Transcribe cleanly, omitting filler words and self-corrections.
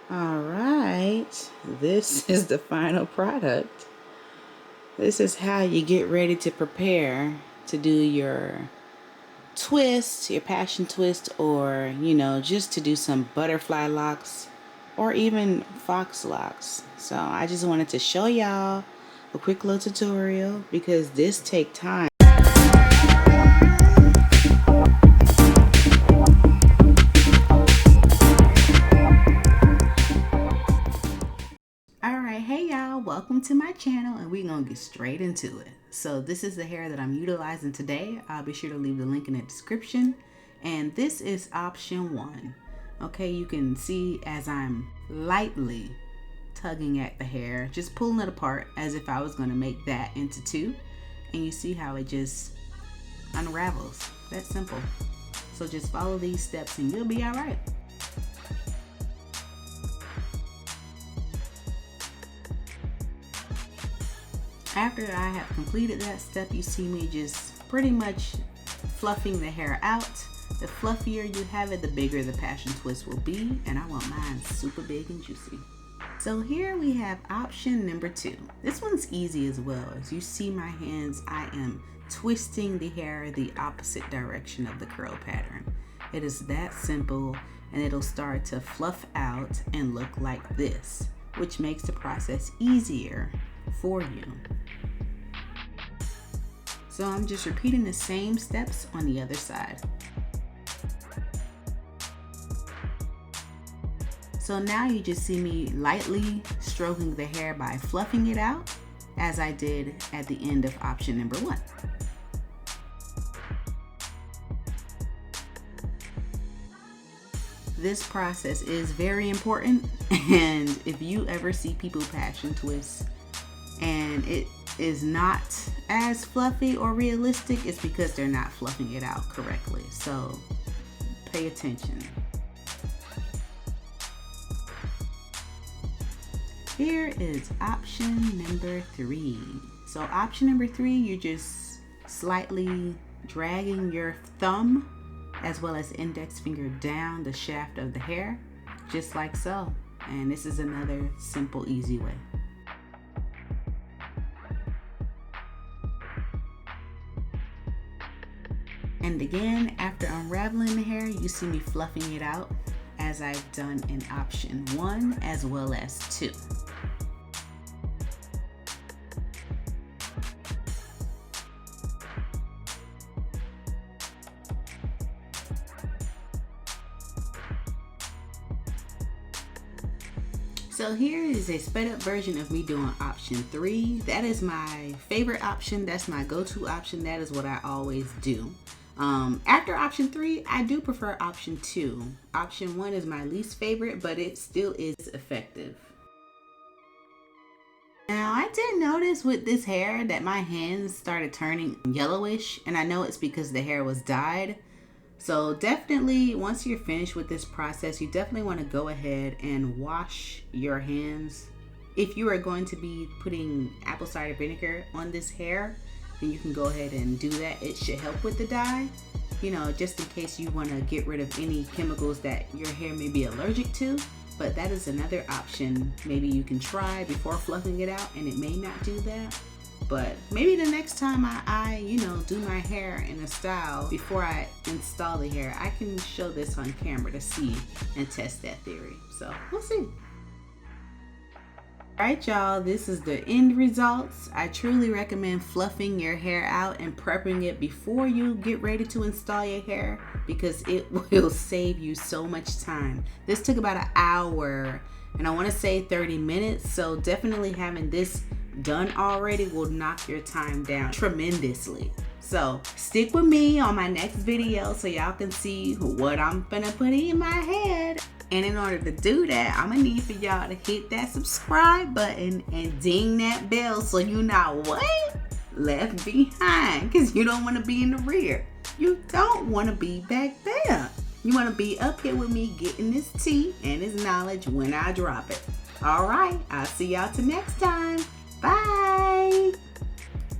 All right, this is the final product. This is how you get ready to prepare to do your twist, your passion twist, or just to do some butterfly locks or even fox locks. So I just wanted to show y'all a quick little tutorial because this take time. Alright, hey y'all, welcome to my channel and we're gonna get straight into it. So this is the hair that I'm utilizing today. I'll be sure to leave the link in the description. And this is option 1. Okay, you can see as I'm lightly tugging at the hair, just pulling it apart as if I was gonna make that into 2. And you see how it just unravels. That's simple. So just follow these steps and you'll be alright. After I have completed that step, you see me just pretty much fluffing the hair out. The fluffier you have it, the bigger the passion twist will be, and I want mine super big and juicy. So here we have option number 2. This one's easy as well. As you see my hands, I am twisting the hair the opposite direction of the curl pattern. It is that simple, and it'll start to fluff out and look like this, which makes the process easier for you. So I'm just repeating the same steps on the other side. So now you just see me lightly stroking the hair by fluffing it out, as I did at the end of option number 1. This process is very important, and if you ever see people passion twist and it is not as fluffy or realistic, it's because they're not fluffing it out correctly. So pay attention. Here is option number 3. So option number 3, you're just slightly dragging your thumb as well as index finger down the shaft of the hair, just like so. And this is another simple, easy way. And again, after unraveling the hair, you see me fluffing it out as I've done in option 1 as well as 2. So here is a sped up version of me doing option 3. That is my favorite option. That's my go-to option. That is what I always do. After option 3, I do prefer option 2. Option 1 is my least favorite, but it still is effective. Now, I did notice with this hair that my hands started turning yellowish, and I know it's because the hair was dyed. So definitely, once you're finished with this process, you definitely want to go ahead and wash your hands. If you are going to be putting apple cider vinegar on this hair, then you can go ahead and do that. It should help with the dye, just in case you want to get rid of any chemicals that your hair may be allergic to. But that is another option maybe you can try before fluffing it out, and it may not do that. But maybe the next time I do my hair in a style before I install the hair, I can show this on camera to see and test that theory. So we'll see. Alright y'all, this is the end results. I truly recommend fluffing your hair out and prepping it before you get ready to install your hair, because it will save you so much time. This took about an hour, and I want to say 30 minutes, so definitely having this done already will knock your time down tremendously. So stick with me on my next video so y'all can see what I'm gonna put in my head. And in order to do that, I'm gonna need for y'all to hit that subscribe button and ding that bell so you're not left behind, because you don't want to be in the rear. You don't want to be back there. You want to be up here with me getting this tea and this knowledge when I drop it. All right, I'll see y'all till next time. Bye.